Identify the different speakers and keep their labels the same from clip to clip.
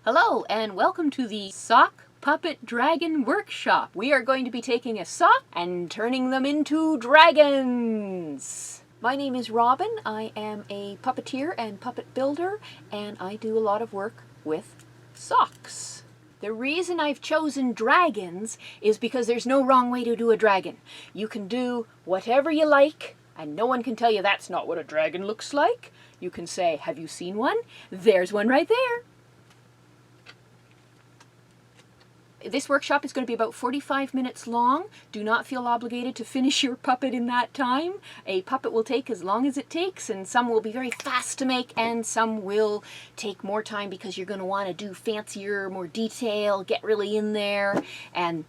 Speaker 1: Hello and welcome to the Sock Puppet Dragon Workshop. We are going to be taking a sock and turning them into dragons. My name is Robin. I am a puppeteer and puppet builder, and I do a lot of work with socks. The reason I've chosen dragons is because there's no wrong way to do a dragon. You can do whatever you like, and no one can tell you that's not what a dragon looks like. You can say, have you seen one? There's one right there. This workshop is going to be about 45 minutes long. Do not feel obligated to finish your puppet in that time. A puppet will take as long as it takes, and some will be very fast to make, and some will take more time because you're going to want to do fancier, more detail, get really in there, and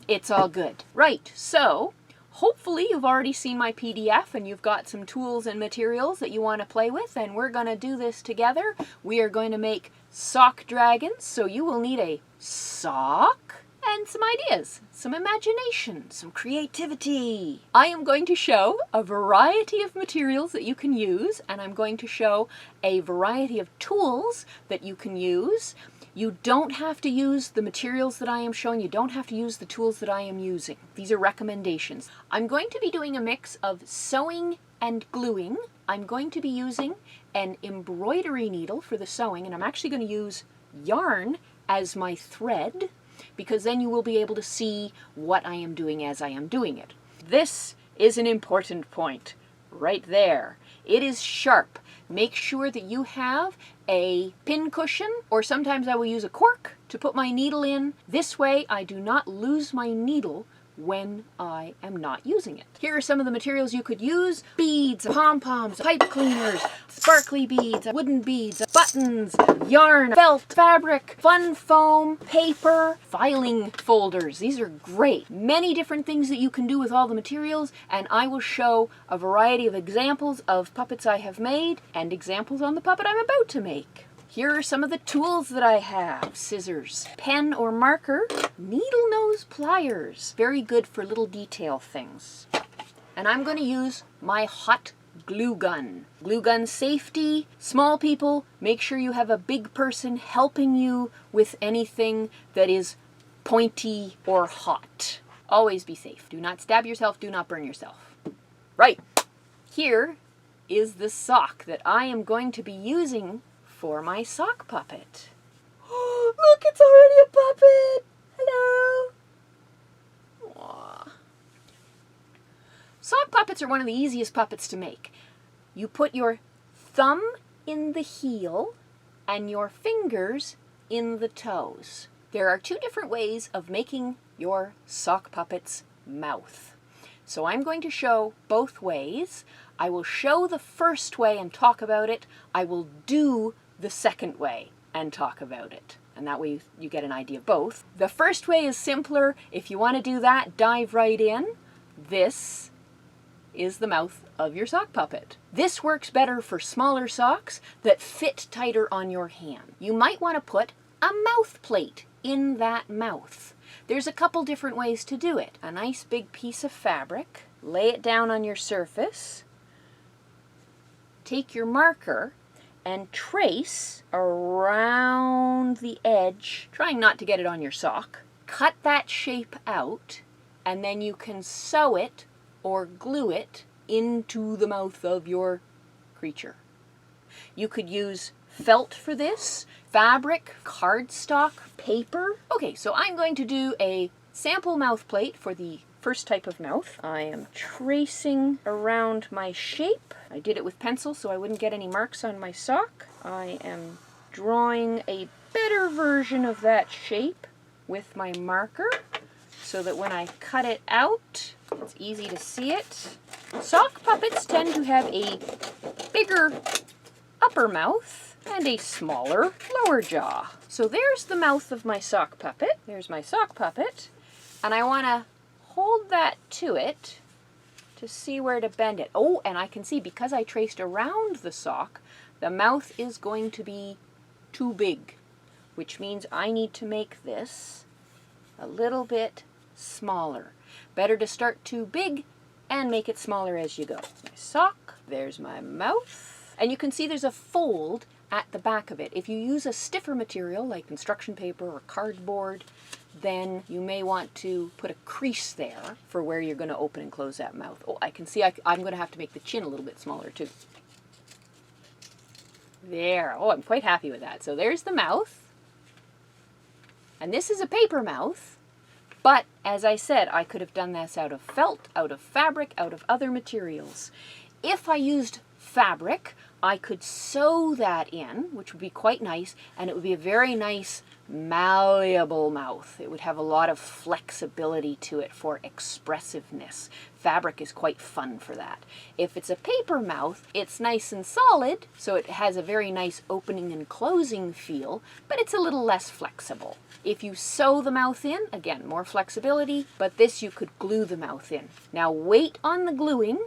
Speaker 1: it's all good. Right, so hopefully you've already seen my PDF and you've got some tools and materials that you want to play with, and we're going to do this together. We are going to make sock dragons, so you will need a sock and some ideas, some imagination, some creativity. I am going to show a variety of materials that you can use, and I'm going to show a variety of tools that you can use. You don't have to use the materials that I am showing. You don't have to use the tools that I am using. These are recommendations. I'm going to be doing a mix of sewing and gluing. I'm going to be using an embroidery needle for the sewing, and I'm actually going to use yarn as my thread, because then you will be able to see what I am doing as I am doing it. This is an important point right there. It is sharp. Make sure that you have a pin cushion, or sometimes I will use a cork to put my needle in. This way I do not lose my needle when I am not using it. Here are some of the materials you could use: beads, pom-poms, pipe cleaners, sparkly beads, wooden beads, buttons, yarn, felt, fabric, fun foam, paper, filing folders. These are great. Many different things that you can do with all the materials, and I will show a variety of examples of puppets I have made and examples on the puppet I'm about to make. Here are some of the tools that I have: scissors, pen or marker, needle nose pliers, very good for little detail things. And I'm going to use my hot glue gun. Glue gun safety. Small people, make sure you have a big person helping you with anything that is pointy or hot. Always be safe. Do not stab yourself, do not burn yourself. Right, here is the sock that I am going to be using for my sock puppet. Oh, look, it's already a puppet! Hello! Aww. Sock puppets are one of the easiest puppets to make. You put your thumb in the heel and your fingers in the toes. There are two different ways of making your sock puppet's mouth. So I'm going to show both ways. I will show the first way and talk about it. I will do the second way and talk about it. And that way you get an idea of both. The first way is simpler. If you want to do that, dive right in. This is the mouth of your sock puppet. This works better for smaller socks that fit tighter on your hand. You might want to put a mouth plate in that mouth. There's a couple different ways to do it. A nice big piece of fabric, lay it down on your surface, take your marker and trace around the edge, trying not to get it on your sock. Cut that shape out, and then you can sew it or glue it into the mouth of your creature. You could use felt for this, fabric, cardstock, paper. Okay, so I'm going to do a sample mouth plate for the first type of mouth. I am tracing around my shape. I did it with pencil so I wouldn't get any marks on my sock. I am drawing a better version of that shape with my marker so that when I cut it out, it's easy to see it. Sock puppets tend to have a bigger upper mouth and a smaller lower jaw. So there's the mouth of my sock puppet. There's my sock puppet. And I want to hold that to it to see where to bend it. Oh, and I can see, because I traced around the sock, the mouth is going to be too big, which means I need to make this a little bit smaller. Better to start too big and make it smaller as you go. My sock, there's my mouth. And you can see there's a fold at the back of it. If you use a stiffer material like construction paper or cardboard, then you may want to put a crease there for where you're going to open and close that mouth. Oh, I can see I'm going to have to make the chin a little bit smaller too. There. Oh, I'm quite happy with that. So there's the mouth. And this is a paper mouth, but as I said, I could have done this out of felt, out of fabric, out of other materials. If I used fabric, I could sew that in, which would be quite nice, and it would be a very nice malleable mouth. It would have a lot of flexibility to it for expressiveness. Fabric is quite fun for that. If it's a paper mouth, it's nice and solid, so it has a very nice opening and closing feel, but it's a little less flexible. If you sew the mouth in, again, more flexibility, but this you could glue the mouth in. Now wait on the gluing,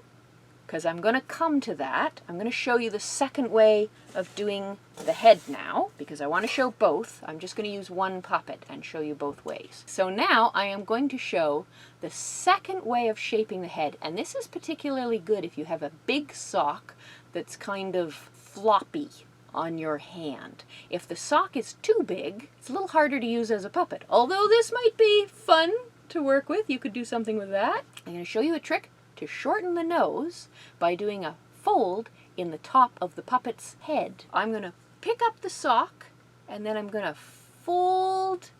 Speaker 1: because I'm going to come to that. I'm going to show you the second way of doing the head now, because I want to show both. I'm just going to use one puppet and show you both ways. So now I am going to show the second way of shaping the head, and this is particularly good if you have a big sock that's kind of floppy on your hand. If the sock is too big, it's a little harder to use as a puppet. Although this might be fun to work with, you could do something with that. I'm going to show you a trick to shorten the nose by doing a fold in the top of the puppet's head. I'm going to pick up the sock and then I'm going to fold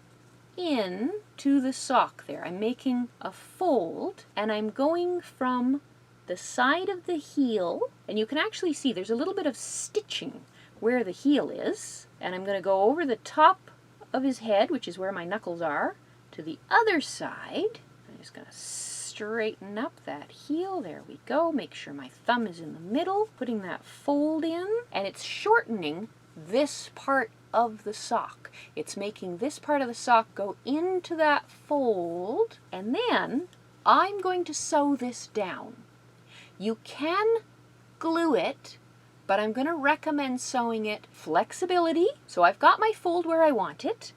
Speaker 1: in to the sock there. I'm making a fold and I'm going from the side of the heel, and you can actually see there's a little bit of stitching where the heel is, and I'm going to go over the top of his head, which is where my knuckles are, to the other side. I'm just going to straighten up that heel. There we go. Make sure my thumb is in the middle, putting that fold in, and it's shortening this part of the sock. It's making this part of the sock go into that fold, and then I'm going to sew this down. You can glue it, but I'm going to recommend sewing it flexibility. So I've got my fold where I want it,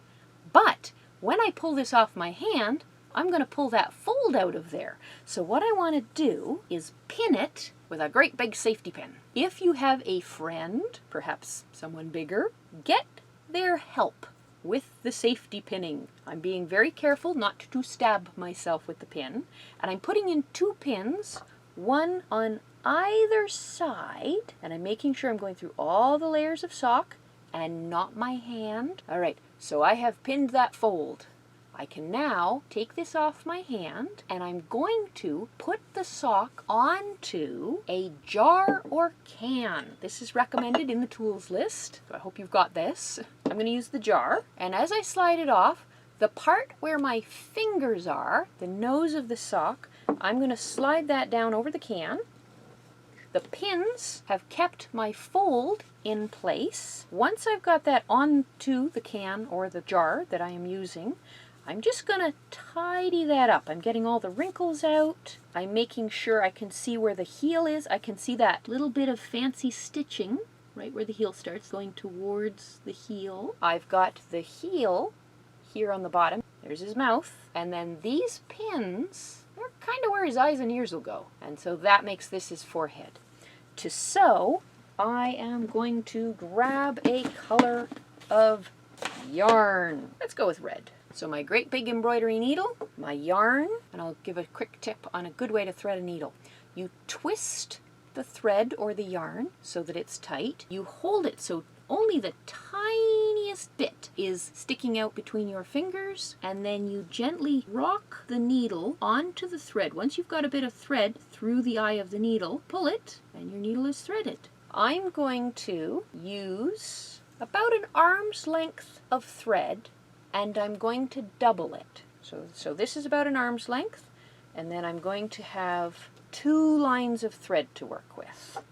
Speaker 1: but when I pull this off my hand, I'm going to pull that fold out of there. So what I want to do is pin it with a great big safety pin. If you have a friend, perhaps someone bigger, get their help with the safety pinning. I'm being very careful not to stab myself with the pin, and I'm putting in 2 pins, one on either side, and I'm making sure I'm going through all the layers of sock and not my hand. All right, so I have pinned that fold. I can now take this off my hand and I'm going to put the sock onto a jar or can. This is recommended in the tools list, so I hope you've got this. I'm going to use the jar, and as I slide it off, the part where my fingers are, the nose of the sock, I'm going to slide that down over the can. The pins have kept my fold in place. Once I've got that onto the can or the jar that I am using, I'm just going to tidy that up. I'm getting all the wrinkles out. I'm making sure I can see where the heel is. I can see that little bit of fancy stitching right where the heel starts going towards the heel. I've got the heel here on the bottom. There's his mouth. And then these pins, they're kind of where his eyes and ears will go. And so that makes this his forehead. To sew, I am going to grab a color of yarn. Let's go with red. So my great big embroidery needle, my yarn, and I'll give a quick tip on a good way to thread a needle. You twist the thread or the yarn so that it's tight. You hold it so only the tiniest bit is sticking out between your fingers, and then you gently rock the needle onto the thread. Once you've got a bit of thread through the eye of the needle, pull it, and your needle is threaded. I'm going to use about an arm's length of thread, and I'm going to double it. So this is about an arm's length, and then I'm going to have 2 lines of thread to work with.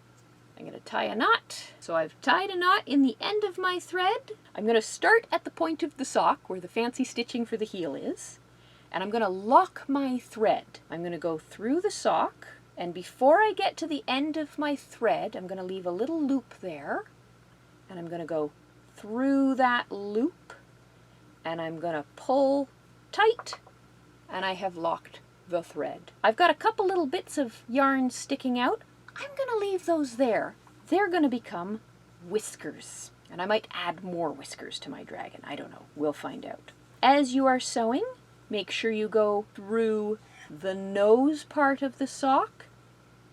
Speaker 1: I'm going to tie a knot. So I've tied a knot in the end of my thread. I'm going to start at the point of the sock where the fancy stitching for the heel is, and I'm going to lock my thread. I'm going to go through the sock, and before I get to the end of my thread, I'm going to leave a little loop there, and I'm going to go through that loop, and I'm going to pull tight, and I have locked the thread. I've got a couple little bits of yarn sticking out. I'm going to leave those there. They're going to become whiskers. And I might add more whiskers to my dragon. I don't know. We'll find out. As you are sewing, make sure you go through the nose part of the sock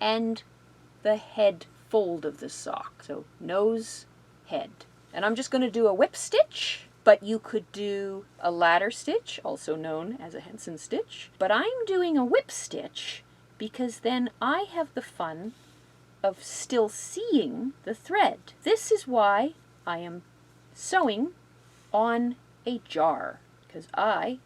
Speaker 1: and the head fold of the sock. So nose, head. And I'm just going to do a whip stitch, but you could do a ladder stitch, also known as a Henson stitch. But I'm doing a whip stitch because then I have the fun of still seeing the thread. This is why I am sewing on a jar, because I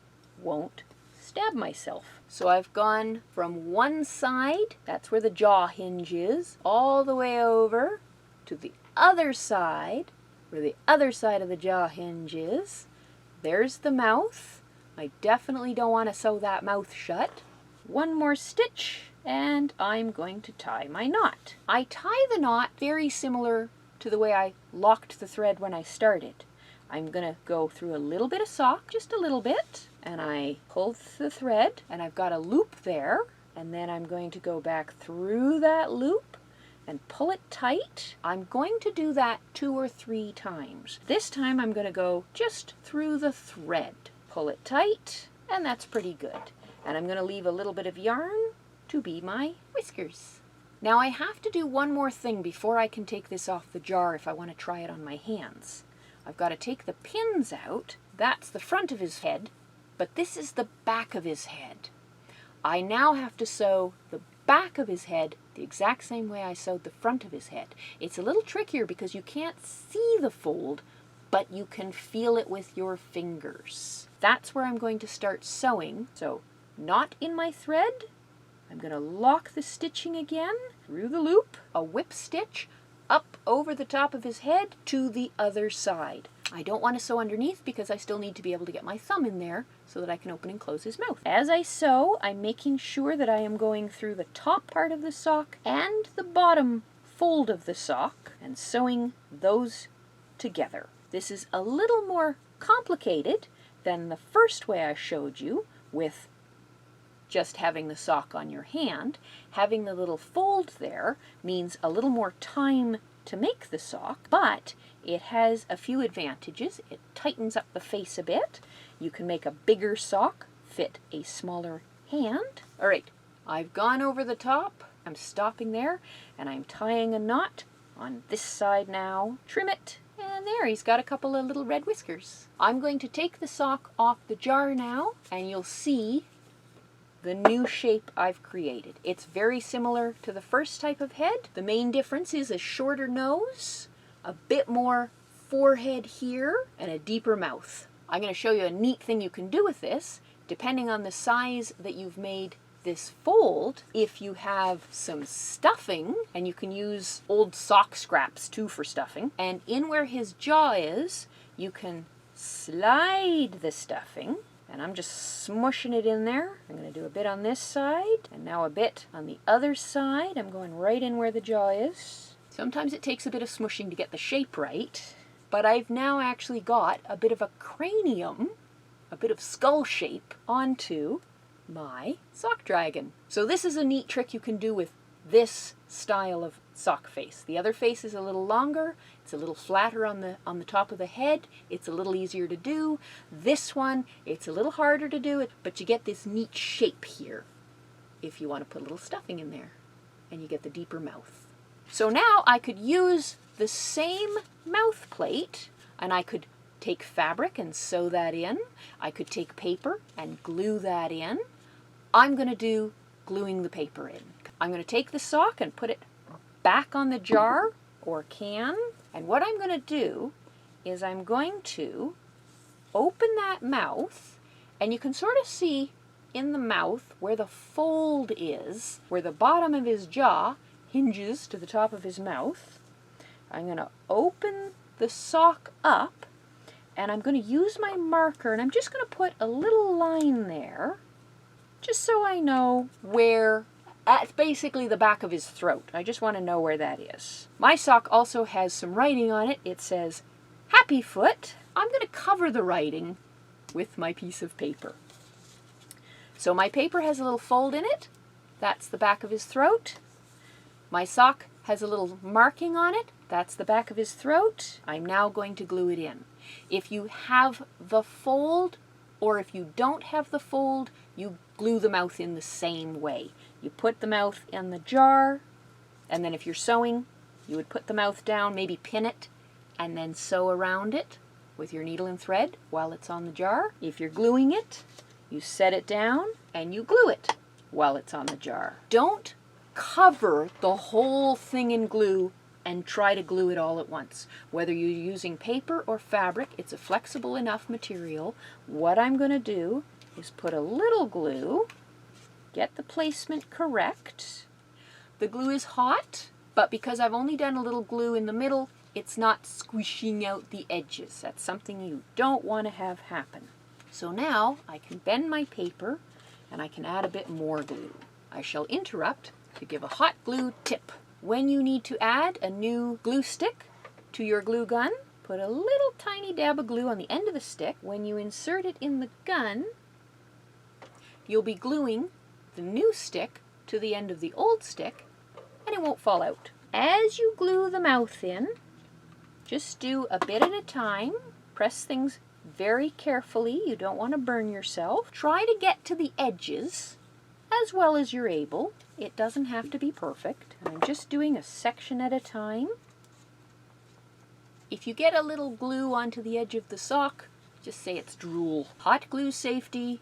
Speaker 1: won't stab myself. So I've gone from one side, that's where the jaw hinge is, all the way over to the other side, where the other side of the jaw hinge is. There's the mouth. I definitely don't want to sew that mouth shut. One more stitch, and I'm going to tie my knot. I tie the knot very similar to the way I locked the thread when I started. I'm going to go through a little bit of sock, just a little bit, and I pull the thread, and I've got a loop there, and then I'm going to go back through that loop and pull it tight. I'm going to do that 2 or 3 times. This time I'm going to go just through the thread. Pull it tight, and that's pretty good. And I'm going to leave a little bit of yarn to be my whiskers. Now I have to do one more thing before I can take this off the jar if I want to try it on my hands. I've got to take the pins out. That's the front of his head, but this is the back of his head. I now have to sew the back of his head the exact same way I sewed the front of his head. It's a little trickier because you can't see the fold, but you can feel it with your fingers. That's where I'm going to start sewing. So, knot in my thread. I'm going to lock the stitching again through the loop, a whip stitch up over the top of his head to the other side. I don't want to sew underneath because I still need to be able to get my thumb in there so that I can open and close his mouth. As I sew, I'm making sure that I am going through the top part of the sock and the bottom fold of the sock and sewing those together. This is a little more complicated than the first way I showed you with just having the sock on your hand. Having the little fold there means a little more time to make the sock, but it has a few advantages. It tightens up the face a bit. You can make a bigger sock fit a smaller hand. All right, I've gone over the top. I'm stopping there, and I'm tying a knot on this side now. Trim it, and there, he's got a couple of little red whiskers. I'm going to take the sock off the jar now, and you'll see the new shape I've created. It's very similar to the first type of head. The main difference is a shorter nose, a bit more forehead here, and a deeper mouth. I'm going to show you a neat thing you can do with this. Depending on the size that you've made this fold, if you have some stuffing, and you can use old sock scraps too for stuffing, and in where his jaw is, you can slide the stuffing. And I'm just smushing it in there. I'm going to do a bit on this side, and now a bit on the other side. I'm going right in where the jaw is. Sometimes it takes a bit of smushing to get the shape right, but I've now actually got a bit of a cranium, a bit of skull shape onto my sock dragon. So this is a neat trick you can do with this style of sock face. The other face is a little longer, it's a little flatter on the top of the head, it's a little easier to do. This one, it's a little harder to do, but you get this neat shape here if you want to put a little stuffing in there, and you get the deeper mouth. So now I could use the same mouth plate, and I could take fabric and sew that in. I could take paper and glue that in. I'm going to do gluing the paper in. I'm going to take the sock and put it back on the jar or can, and what I'm going to do is I'm going to open that mouth, and you can sort of see in the mouth where the fold is, where the bottom of his jaw hinges to the top of his mouth. I'm going to open the sock up, and I'm going to use my marker, and I'm just going to put a little line there, just so I know where. That's basically the back of his throat. I just want to know where that is. My sock also has some writing on it. It says, Happy Foot. I'm going to cover the writing with my piece of paper. So my paper has a little fold in it. That's the back of his throat. My sock has a little marking on it. That's the back of his throat. I'm now going to glue it in. If you have the fold, or if you don't have the fold, you glue the mouth in the same way. You put the mouth in the jar, and then if you're sewing, you would put the mouth down, maybe pin it, and then sew around it with your needle and thread while it's on the jar. If you're gluing it, you set it down and you glue it while it's on the jar. Don't cover the whole thing in glue and try to glue it all at once. Whether you're using paper or fabric, it's a flexible enough material. What I'm going to do is put a little glue, get the placement correct. The glue is hot, but because I've only done a little glue in the middle, it's not squishing out the edges. That's something you don't want to have happen. So now I can bend my paper and I can add a bit more glue. I shall interrupt to give a hot glue tip. When you need to add a new glue stick to your glue gun, put a little tiny dab of glue on the end of the stick. When you insert it in the gun, you'll be gluing the new stick to the end of the old stick and it won't fall out. As you glue the mouth in, just do a bit at a time. Press things very carefully. You don't want to burn yourself. Try to get to the edges as well as you're able. It doesn't have to be perfect. I'm just doing a section at a time. If you get a little glue onto the edge of the sock, just say it's drool. Hot glue safety.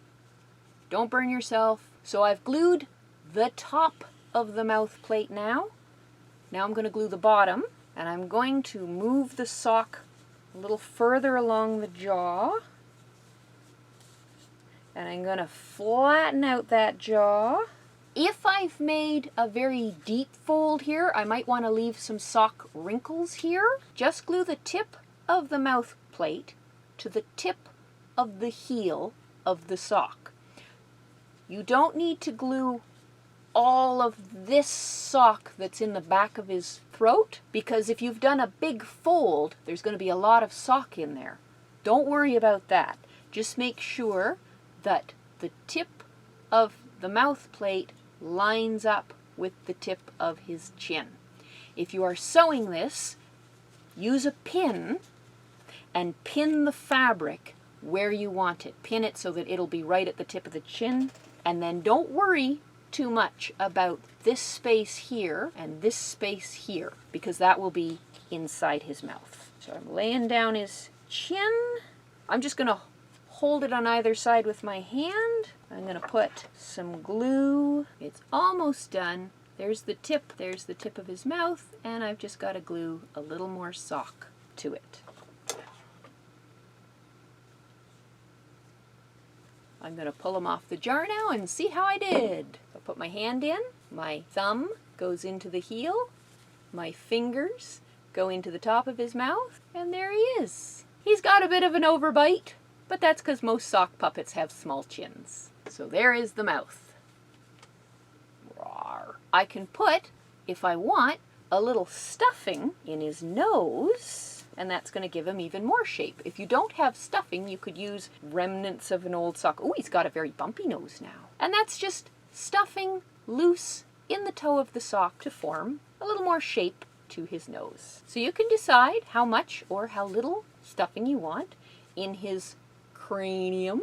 Speaker 1: Don't burn yourself. So I've glued the top of the mouth plate now. Now I'm going to glue the bottom, and I'm going to move the sock a little further along the jaw. And I'm going to flatten out that jaw. If I've made a very deep fold here, I might want to leave some sock wrinkles here. Just glue the tip of the mouth plate to the tip of the heel of the sock. You don't need to glue all of this sock that's in the back of his throat, because if you've done a big fold, there's going to be a lot of sock in there. Don't worry about that. Just make sure that the tip of the mouth plate lines up with the tip of his chin. If you are sewing this, use a pin and pin the fabric where you want it. Pin it so that it'll be right at the tip of the chin, and then don't worry too much about this space here and this space here, because that will be inside his mouth. So I'm laying down his chin. I'm just going to hold it on either side with my hand. I'm going to put some glue. It's almost done. There's the tip of his mouth, and I've just got to glue a little more sock to it. I'm going to pull them off the jar now and see how I did. I'll put my hand in, my thumb goes into the heel, my fingers go into the top of his mouth, and there he is. He's got a bit of an overbite, but that's because most sock puppets have small chins. So there is the mouth. Rawr. I can put, if I want, a little stuffing in his nose, and that's going to give him even more shape. If you don't have stuffing, you could use remnants of an old sock. Oh, he's got a very bumpy nose now. And that's just stuffing loose in the toe of the sock to form a little more shape to his nose. So you can decide how much or how little stuffing you want in his cranium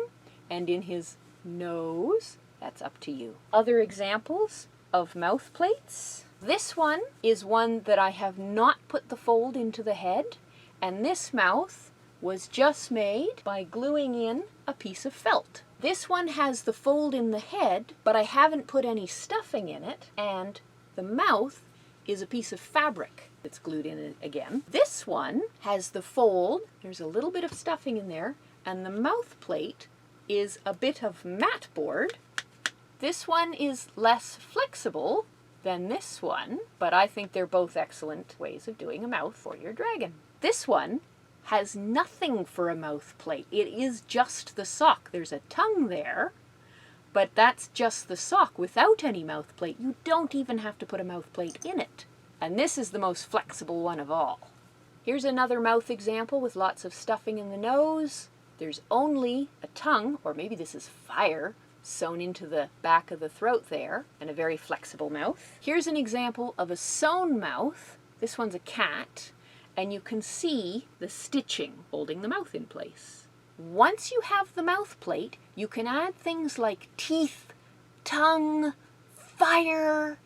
Speaker 1: and in his nose. That's up to you. Other examples of mouth plates. This one is one that I have not put the fold into the head, and this mouth was just made by gluing in a piece of felt. This one has the fold in the head, but I haven't put any stuffing in it, and the mouth is a piece of fabric that's glued in it again. This one has the fold, there's a little bit of stuffing in there, and the mouth plate is a bit of mat board. This one is less flexible than this one, but I think they're both excellent ways of doing a mouth for your dragon. This one has nothing for a mouth plate. It is just the sock. There's a tongue there, but that's just the sock without any mouth plate. You don't even have to put a mouth plate in it. And this is the most flexible one of all. Here's another mouth example with lots of stuffing in the nose. There's only a tongue, or maybe this is fire, sewn into the back of the throat there, and a very flexible mouth. Here's an example of a sewn mouth. This one's a cat. and you can see the stitching holding the mouth in place. Once you have the mouth plate, you can add things like teeth, tongue, fire.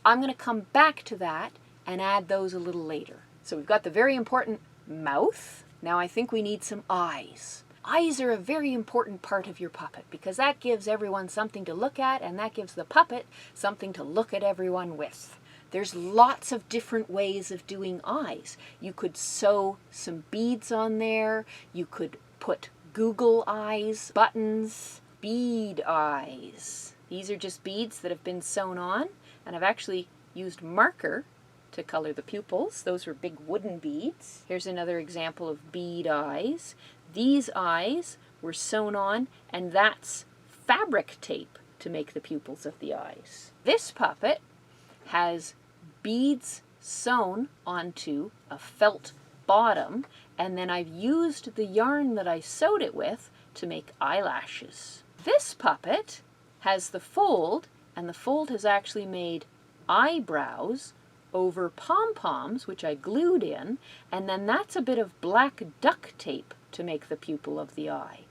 Speaker 1: I'm going to come back to that and add those a little later. So we've got the very important mouth. Now I think we need some eyes. Eyes are a very important part of your puppet because that gives everyone something to look at, and that gives the puppet something to look at everyone with. There's lots of different ways of doing eyes. You could sew some beads on there. You could put Google eyes, buttons, bead eyes. These are just beads that have been sewn on, and I've actually used marker to color the pupils. Those were big wooden beads. Here's another example of bead eyes. These eyes were sewn on, and that's fabric tape to make the pupils of the eyes. This puppet has beads sewn onto a felt bottom, and then I've used the yarn that I sewed it with to make eyelashes. This puppet has the fold, and the fold has actually made eyebrows over pom-poms, which I glued in, and then that's a bit of black duct tape to make the pupil of the eye.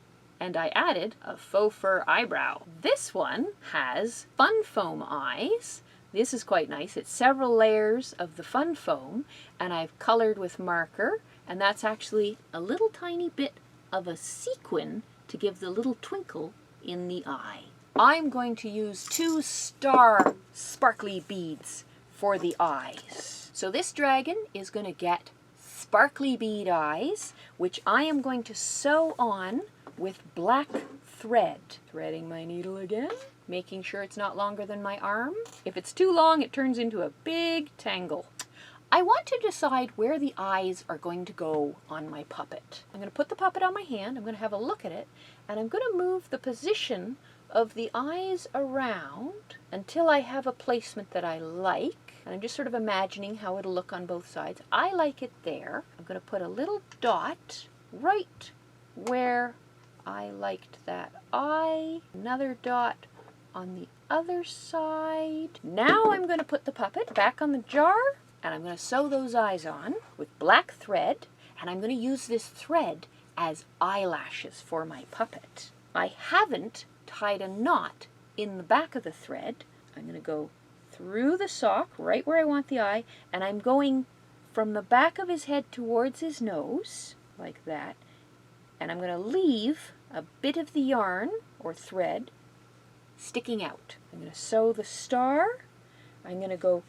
Speaker 1: And I added a faux fur eyebrow. This one has fun foam eyes. This is quite nice. It's several layers of the fun foam, and I've colored with marker, and that's actually a little tiny bit of a sequin to give the little twinkle in the eye. I'm going to use 2 star sparkly beads for the eyes. So this dragon is going to get sparkly bead eyes, which I am going to sew on with black thread. Threading my needle again, making sure it's not longer than my arm. If it's too long, it turns into a big tangle. I want to decide where the eyes are going to go on my puppet. I'm going to put the puppet on my hand, I'm going to have a look at it, and I'm going to move the position of the eyes around until I have a placement that I like. And I'm just sort of imagining how it'll look on both sides. I like it there. I'm going to put a little dot right where I liked that eye. Another dot on the other side. Now I'm going to put the puppet back on the jar, and I'm going to sew those eyes on with black thread, and I'm going to use this thread as eyelashes for my puppet. I haven't tied a knot in the back of the thread. I'm going to go through the sock, right where I want the eye, and I'm going from the back of his head towards his nose, like that, and I'm going to leave a bit of the yarn, or thread, sticking out. I'm going to sew the star, I'm going to go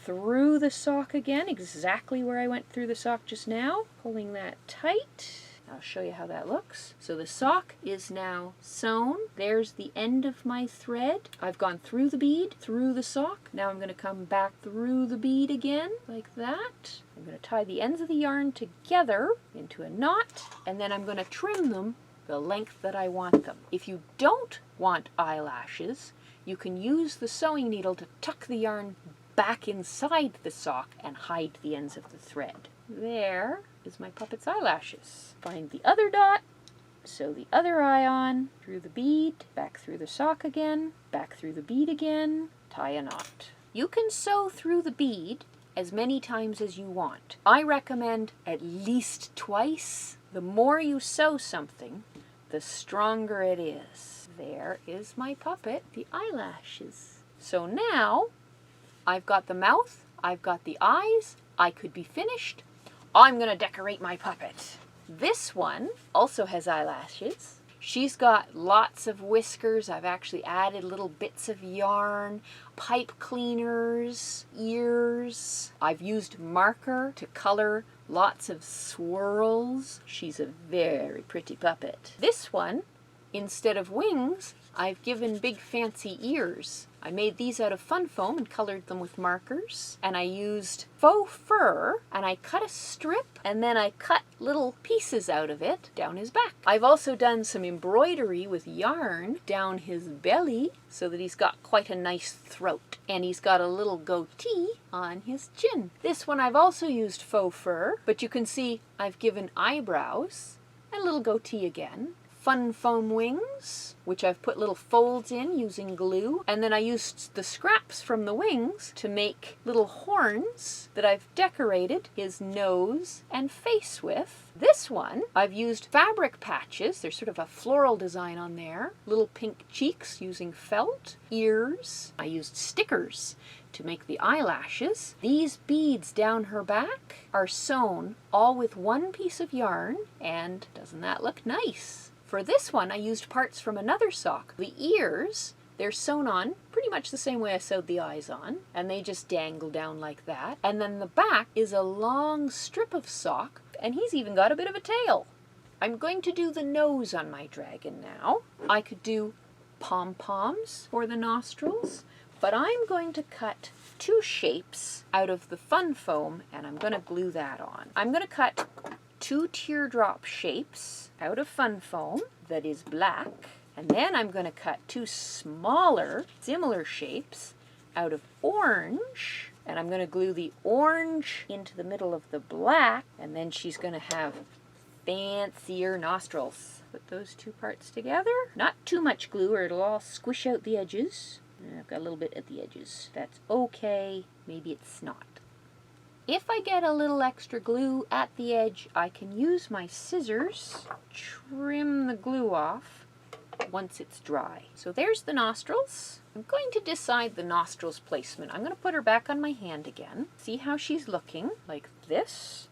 Speaker 1: through the sock again, exactly where I went through the sock just now, pulling that tight. I'll show you how that looks. So the sock is now sewn. There's the end of my thread. I've gone through the bead, through the sock. Now I'm going to come back through the bead again, like that. I'm going to tie the ends of the yarn together into a knot, and then I'm going to trim them the length that I want them. If you don't want eyelashes, you can use the sewing needle to tuck the yarn back inside the sock and hide the ends of the thread. There is my puppet's eyelashes. Find the other dot, sew the other eye on, through the bead, back through the sock again, back through the bead again, tie a knot. You can sew through the bead as many times as you want. I recommend at least twice. The more you sew something, the stronger it is. There is my puppet, the eyelashes. So now, I've got the mouth, I've got the eyes, I could be finished. I'm going to decorate my puppet. This one also has eyelashes. She's got lots of whiskers. I've actually added little bits of yarn, pipe cleaners, ears. I've used marker to color lots of swirls. She's a very pretty puppet. This one, instead of wings, I've given big fancy ears. I made these out of fun foam and colored them with markers. And I used faux fur, and I cut a strip, and then I cut little pieces out of it down his back. I've also done some embroidery with yarn down his belly so that he's got quite a nice throat. And he's got a little goatee on his chin. This one I've also used faux fur, but you can see I've given eyebrows and a little goatee again. fun foam wings, which I've put little folds in using glue. And then I used the scraps from the wings to make little horns that I've decorated his nose and face with. This one, I've used fabric patches. There's sort of a floral design on there. Little pink cheeks using felt. Ears. I used stickers to make the eyelashes. These beads down her back are sewn all with one piece of yarn, and doesn't that look nice? For this one, I used parts from another sock. The ears, they're sewn on pretty much the same way I sewed the eyes on, and they just dangle down like that. And then the back is a long strip of sock, and he's even got a bit of a tail. I'm going to do the nose on my dragon now. I could do pom-poms for the nostrils, but I'm going to cut 2 shapes out of the fun foam, and I'm going to glue that on. I'm going to cut 2 teardrop shapes out of fun foam that is black, and then I'm going to cut 2 smaller, similar shapes out of orange, and I'm going to glue the orange into the middle of the black, and then she's going to have fancier nostrils. Put those 2 parts together. Not too much glue or it'll all squish out the edges. I've got a little bit at the edges. That's okay. Maybe it's not. If I get a little extra glue at the edge, I can use my scissors, trim the glue off once it's dry. So there's the nostrils. I'm going to decide the nostrils placement. I'm going to put her back on my hand again. See how she's looking, like this.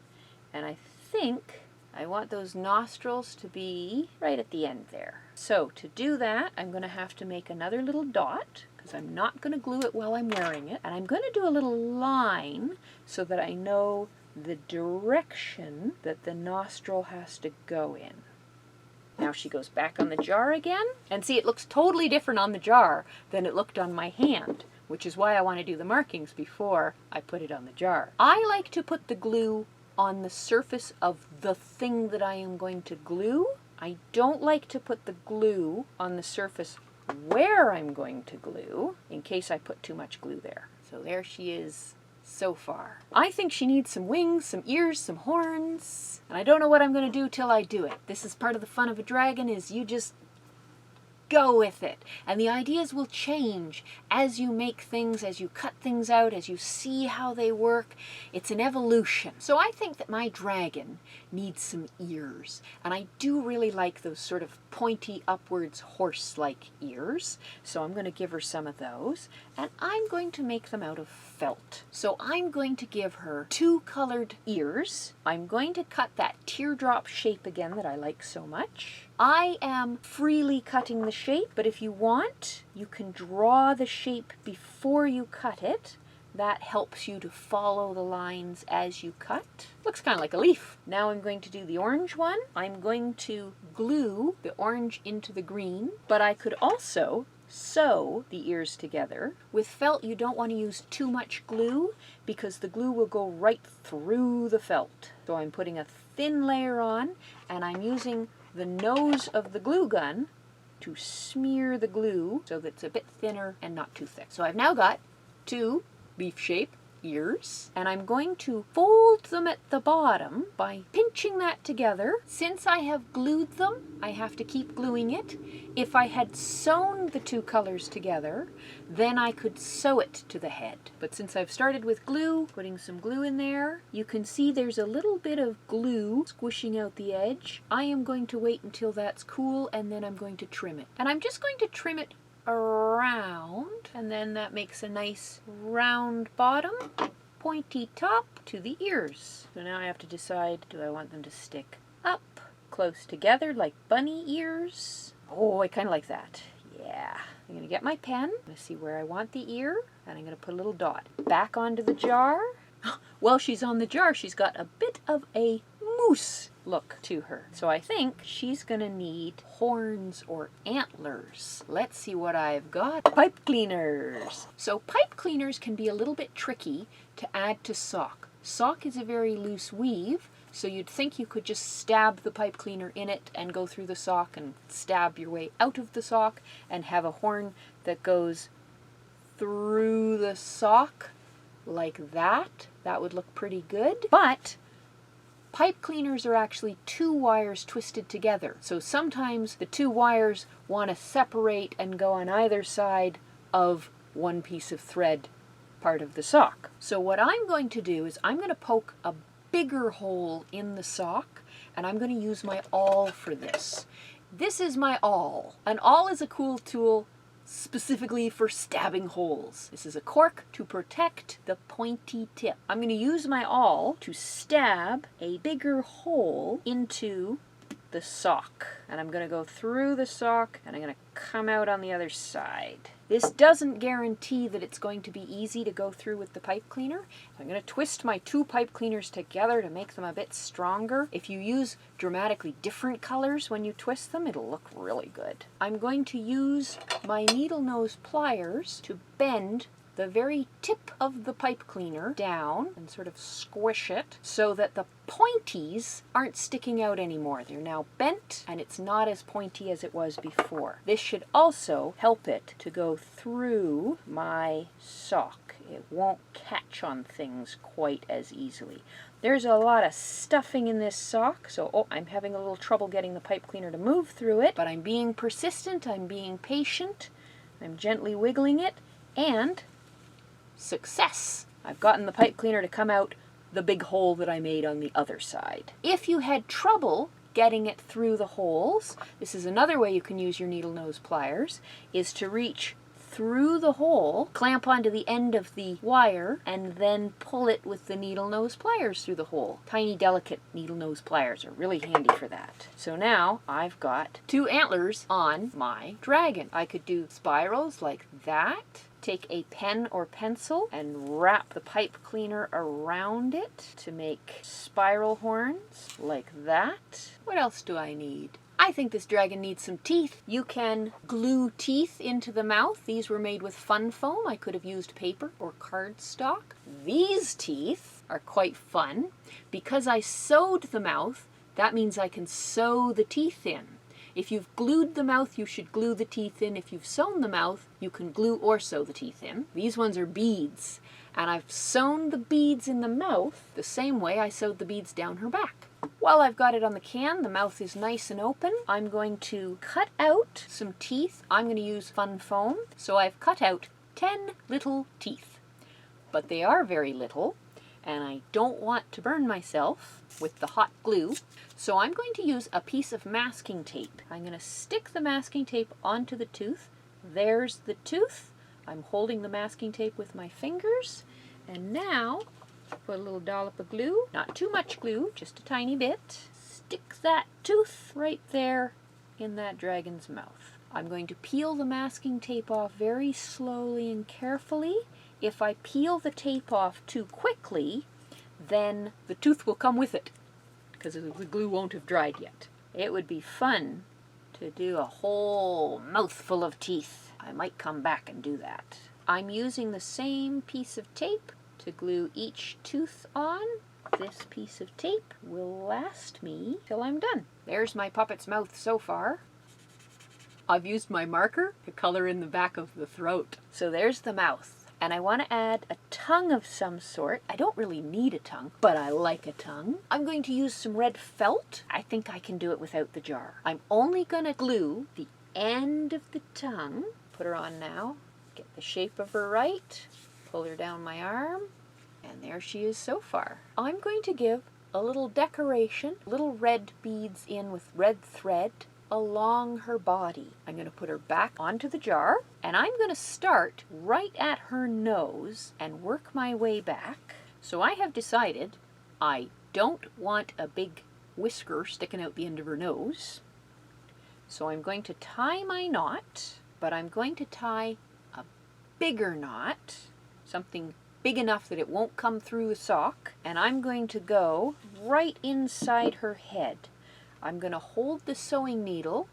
Speaker 1: And I think I want those nostrils to be right at the end there. So to do that, I'm going to have to make another little dot, because I'm not going to glue it while I'm wearing it. And I'm going to do a little line so that I know the direction that the nostril has to go in. Now she goes back on the jar again. And see, it looks totally different on the jar than it looked on my hand, which is why I want to do the markings before I put it on the jar. I like to put the glue on the surface of the thing that I am going to glue. I don't like to put the glue on the surface where I'm going to glue, in case I put too much glue there. So there she is so far. I think she needs some wings, some ears, some horns, and I don't know what I'm going to do till I do it. This is part of the fun of a dragon, is you just go with it. And the ideas will change as you make things, as you cut things out, as you see how they work. It's an evolution. So I think that my dragon needs some ears. And I do really like those sort of pointy upwards horse-like ears. So I'm going to give her some of those. And I'm going to make them out of felt. So I'm going to give her 2 colored ears. I'm going to cut that teardrop shape again that I like so much. I am freely cutting the shape, but if you want, you can draw the shape before you cut it. That helps you to follow the lines as you cut. Looks kind of like a leaf. Now I'm going to do the orange one. I'm going to glue the orange into the green, but I could also sew the ears together. With felt, you don't want to use too much glue because the glue will go right through the felt. So I'm putting a thin layer on, and I'm using the nose of the glue gun to smear the glue so that it's a bit thinner and not too thick. So I've now got 2 leaf-shaped ears, and I'm going to fold them at the bottom by pinching that together. Since I have glued them, I have to keep gluing it. If I had sewn the 2 colors together, then I could sew it to the head. But since I've started with glue, putting some glue in there, you can see there's a little bit of glue squishing out the edge. I am going to wait until that's cool, and then I'm going to trim it. And I'm just going to trim it around, and then that makes a nice round bottom, pointy top to the ears. So now I have to decide, do I want them to stick up close together like bunny ears? Oh, I kind of like that. Yeah. I'm going to get my pen. I'm going to see where I want the ear, and I'm going to put a little dot back onto the jar. While she's on the jar, she's got a bit of a moose look to her. So I think she's gonna need horns or antlers. Let's see what I've got. Pipe cleaners. So pipe cleaners can be a little bit tricky to add to sock. Sock is a very loose weave, so you'd think you could just stab the pipe cleaner in it and go through the sock and stab your way out of the sock and have a horn that goes through the sock like that. That would look pretty good. But Pipe cleaners are actually two wires twisted together. So sometimes the two wires want to separate and go on either side of one piece of thread part of the sock. So what I'm going to do is I'm going to poke a bigger hole in the sock, and I'm going to use my awl for this. This is my awl. An awl is a cool tool specifically for stabbing holes. This is a cork to protect the pointy tip. I'm going to use my awl to stab a bigger hole into the sock. And I'm going to go through the sock and I'm going to come out on the other side. This doesn't guarantee that it's going to be easy to go through with the pipe cleaner. I'm going to twist my two pipe cleaners together to make them a bit stronger. If you use dramatically different colors when you twist them, it'll look really good. I'm going to use my needle nose pliers to bend the very tip of the pipe cleaner down and sort of squish it so that the pointies aren't sticking out anymore. They're now bent and it's not as pointy as it was before. This should also help it to go through my sock. It won't catch on things quite as easily. There's a lot of stuffing in this sock, so I'm having a little trouble getting the pipe cleaner to move through it, but I'm being persistent, I'm being patient, I'm gently wiggling it, and success! I've gotten the pipe cleaner to come out the big hole that I made on the other side. If you had trouble getting it through the holes, this is another way you can use your needle nose pliers, is to reach through the hole, clamp onto the end of the wire, and then pull it with the needle nose pliers through the hole. Tiny, delicate needle nose pliers are really handy for that. So now I've got two antlers on my dragon. I could do spirals like that, take a pen or pencil and wrap the pipe cleaner around it to make spiral horns like that. What else do I need? I think this dragon needs some teeth. You can glue teeth into the mouth. These were made with fun foam. I could have used paper or cardstock. These teeth are quite fun. Because I sewed the mouth, that means I can sew the teeth in. If you've glued the mouth, you should glue the teeth in. If you've sewn the mouth, you can glue or sew the teeth in. These ones are beads, and I've sewn the beads in the mouth the same way I sewed the beads down her back. While I've got it on the can, the mouth is nice and open. I'm going to cut out some teeth. I'm going to use fun foam. So I've cut out 10 little teeth, but they are very little, and I don't want to burn myself with the hot glue. So I'm going to use a piece of masking tape. I'm going to stick the masking tape onto the tooth. There's the tooth. I'm holding the masking tape with my fingers. And now, put a little dollop of glue. Not too much glue, just a tiny bit. Stick that tooth right there in that dragon's mouth. I'm going to peel the masking tape off very slowly and carefully. If I peel the tape off too quickly, then the tooth will come with it, because the glue won't have dried yet. It would be fun to do a whole mouthful of teeth. I might come back and do that. I'm using the same piece of tape to glue each tooth on. This piece of tape will last me till I'm done. There's my puppet's mouth so far. I've used my marker to color in the back of the throat. So there's the mouth. And I want to add a tongue of some sort. I don't really need a tongue, but I like a tongue. I'm going to use some red felt. I think I can do it without the jar. I'm only going to glue the end of the tongue. Put her on now. Get the shape of her right. Pull her down my arm. And there she is so far. I'm going to give a little decoration, little red beads in with red thread along her body. I'm going to put her back onto the jar, and I'm going to start right at her nose and work my way back. So I have decided I don't want a big whisker sticking out the end of her nose. So I'm going to tie my knot, but I'm going to tie a bigger knot, something big enough that it won't come through the sock, and I'm going to go right inside her head. I'm going to hold the sewing needle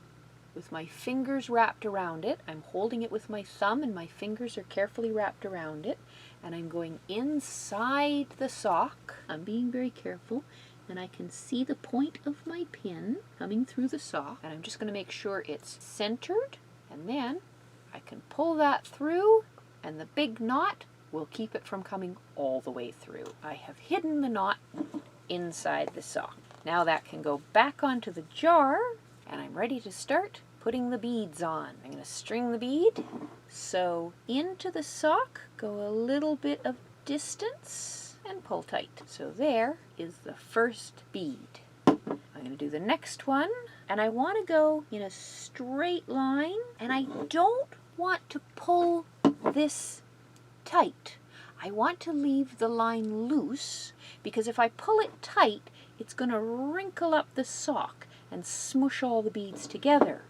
Speaker 1: with my fingers wrapped around it. I'm holding it with my thumb and my fingers are carefully wrapped around it. And I'm going inside the sock. I'm being very careful, and I can see the point of my pin coming through the sock. And I'm just going to make sure it's centered, and then I can pull that through, and the big knot will keep it from coming all the way through. I have hidden the knot inside the sock. Now that can go back onto the jar, and I'm ready to start putting the beads on. I'm going to string the bead, sew into the sock, go a little bit of distance, and pull tight. So there is the first bead. I'm going to do the next one, and I want to go in a straight line, and I don't want to pull this tight. I want to leave the line loose, because if I pull it tight, it's going to wrinkle up the sock and smush all the beads together.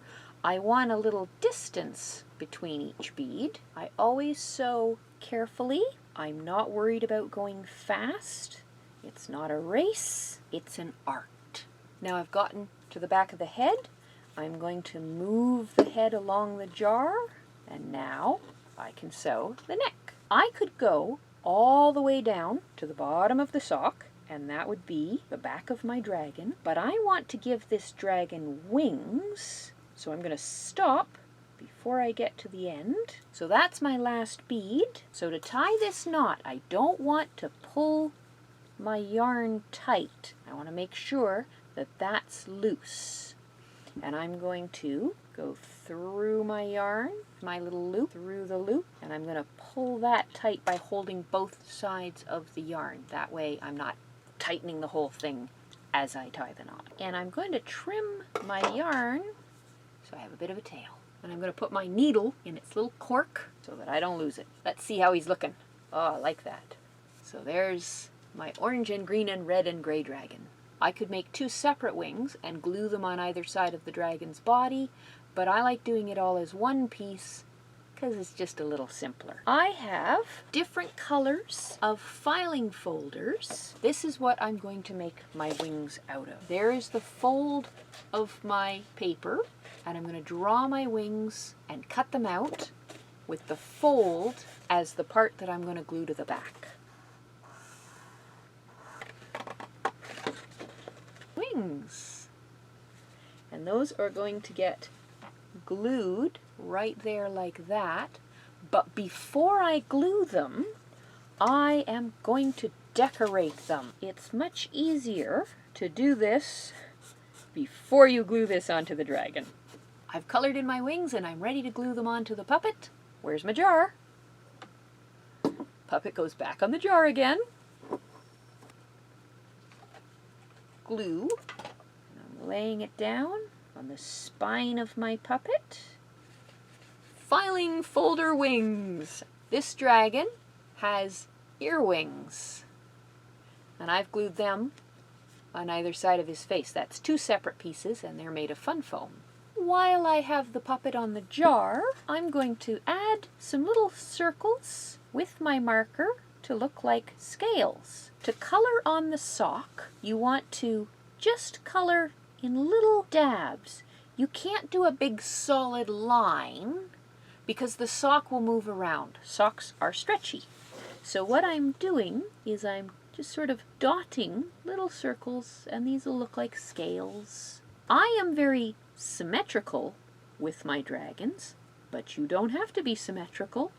Speaker 1: I want a little distance between each bead. I always sew carefully. I'm not worried about going fast. It's not a race, it's an art. Now I've gotten to the back of the head. I'm going to move the head along the jar, and now I can sew the neck. I could go all the way down to the bottom of the sock, and that would be the back of my dragon, but I want to give this dragon wings, so I'm going to stop before I get to the end. So that's my last bead. So to tie this knot, I don't want to pull my yarn tight. I want to make sure that that's loose. And I'm going to go through my yarn, my little loop, through the loop, and I'm going to pull that tight by holding both sides of the yarn. That way I'm not tightening the whole thing as I tie the knot. And I'm going to trim my yarn so I have a bit of a tail. And I'm going to put my needle in its little cork so that I don't lose it. Let's see how he's looking. Oh, I like that. So there's my orange and green and red and gray dragon. I could make two separate wings and glue them on either side of the dragon's body, but I like doing it all as one piece because it's just a little simpler. I have different colors of filing folders. This is what I'm going to make my wings out of. There is the fold of my paper, and I'm going to draw my wings and cut them out with the fold as the part that I'm going to glue to the back. Wings. And those are going to get glued right there like that. But before I glue them, I am going to decorate them. It's much easier to do this before you glue this onto the dragon. I've colored in my wings and I'm ready to glue them onto the puppet. Where's my jar? Puppet goes back on the jar again. Glue. And I'm laying it down on the spine of my puppet. Filing folder wings. This dragon has ear wings. And I've glued them on either side of his face. That's two separate pieces and they're made of fun foam. While I have the puppet on the jar, I'm going to add some little circles with my marker to look like scales. To color on the sock, you want to just color in little dabs. You can't do a big solid line because the sock will move around. Socks are stretchy. So what I'm doing is I'm just sort of dotting little circles, and these will look like scales. I am very symmetrical with my dragons, but you don't have to be symmetrical.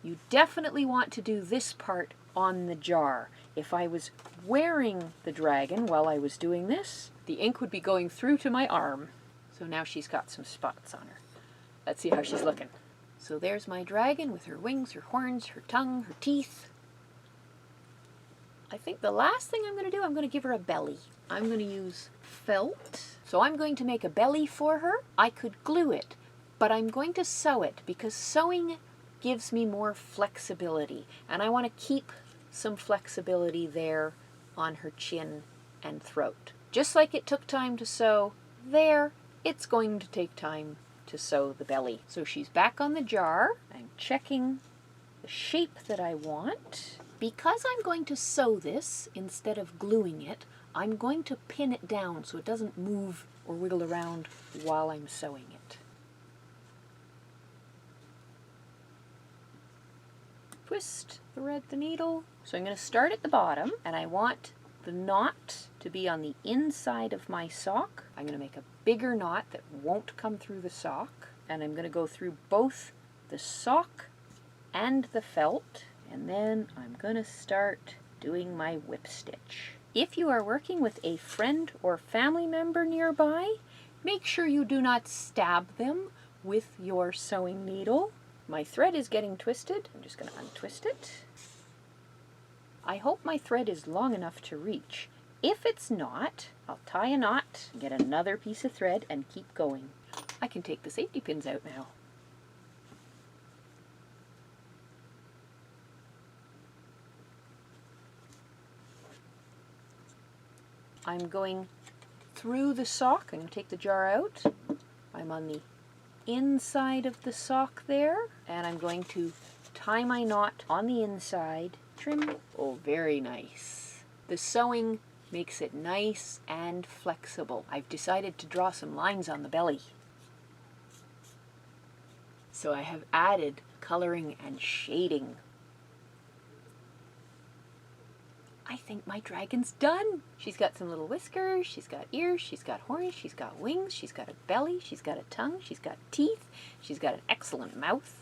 Speaker 1: You definitely want to do this part on the jar. If I was wearing the dragon while I was doing this, the ink would be going through to my arm. So now she's got some spots on her. Let's see how she's looking. So there's my dragon with her wings, her horns, her tongue, her teeth. I think the last thing I'm going to do, I'm going to give her a belly. I'm going to use felt. So I'm going to make a belly for her. I could glue it, but I'm going to sew it because sewing gives me more flexibility. And I want to keep some flexibility there on her chin and throat. Just like it took time to sew there, it's going to take time to sew the belly. So she's back on the jar. I'm checking the shape that I want. Because I'm going to sew this instead of gluing it, I'm going to pin it down so it doesn't move or wiggle around while I'm sewing it. Twist, thread the needle. So I'm going to start at the bottom, and I want the knot to be on the inside of my sock. I'm going to make a bigger knot that won't come through the sock, and I'm going to go through both the sock and the felt, and then I'm going to start doing my whip stitch. If you are working with a friend or family member nearby, make sure you do not stab them with your sewing needle. My thread is getting twisted. I'm just going to untwist it. I hope my thread is long enough to reach. If it's not, I'll tie a knot, get another piece of thread, and keep going. I can take the safety pins out now. I'm going through the sock. I'm going to take the jar out. I'm on the inside of the sock there, and I'm going to tie my knot on the inside. Trim. Oh, very nice. The sewing makes it nice and flexible. I've decided to draw some lines on the belly. So I have added coloring and shading. I think my dragon's done. She's got some little whiskers, she's got ears, she's got horns, she's got wings, she's got a belly, she's got a tongue, she's got teeth, she's got an excellent mouth.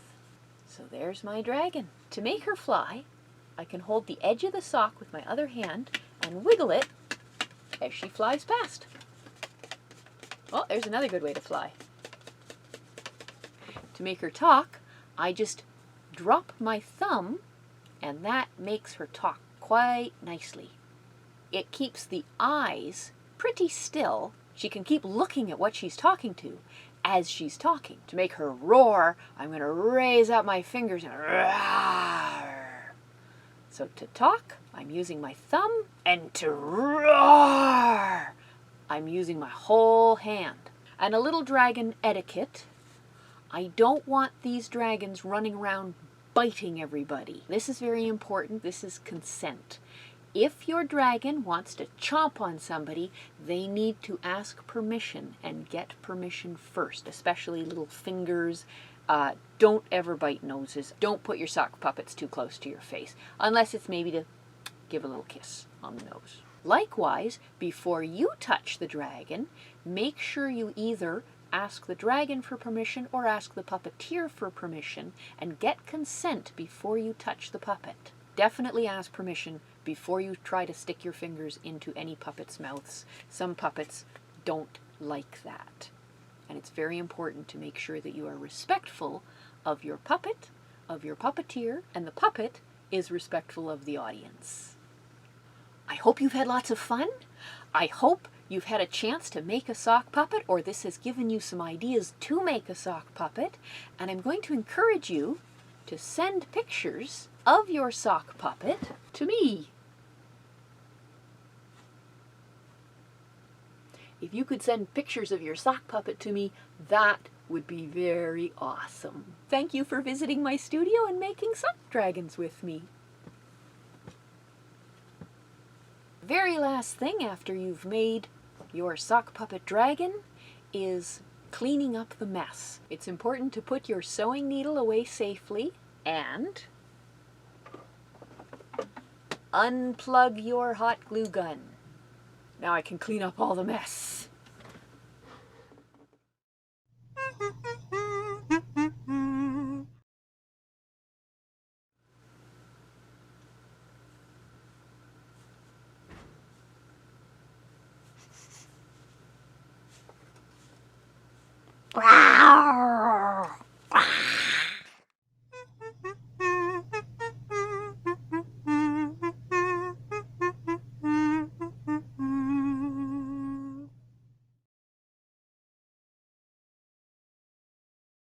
Speaker 1: So there's my dragon. To make her fly, I can hold the edge of the sock with my other hand and wiggle it as she flies past. Oh, there's another good way to fly. To make her talk, I just drop my thumb, and that makes her talk quite nicely. It keeps the eyes pretty still. She can keep looking at what she's talking to as she's talking. To make her roar, I'm going to raise up my fingers and roar. So to talk, I'm using my thumb, and to roar, I'm using my whole hand. And a little dragon etiquette. I don't want these dragons running around biting everybody. This is very important. This is consent. If your dragon wants to chomp on somebody, they need to ask permission and get permission first, especially little fingers. Don't ever bite noses. Don't put your sock puppets too close to your face, unless it's maybe to give a little kiss on the nose. Likewise, before you touch the dragon, make sure you either ask the dragon for permission or ask the puppeteer for permission, and get consent before you touch the puppet. Definitely ask permission before you try to stick your fingers into any puppet's mouths. Some puppets don't like that. And it's very important to make sure that you are respectful of your puppet, of your puppeteer, and the puppet is respectful of the audience. I hope you've had lots of fun. I hope you've had a chance to make a sock puppet, or this has given you some ideas to make a sock puppet, and I'm going to encourage you to send pictures of your sock puppet to me. If you could send pictures of your sock puppet to me, that would be very awesome. Thank you for visiting my studio and making sock dragons with me. Very last thing after you've made your sock puppet dragon is cleaning up the mess. It's important to put your sewing needle away safely and unplug your hot glue gun. Now I can clean up all the mess. Wow.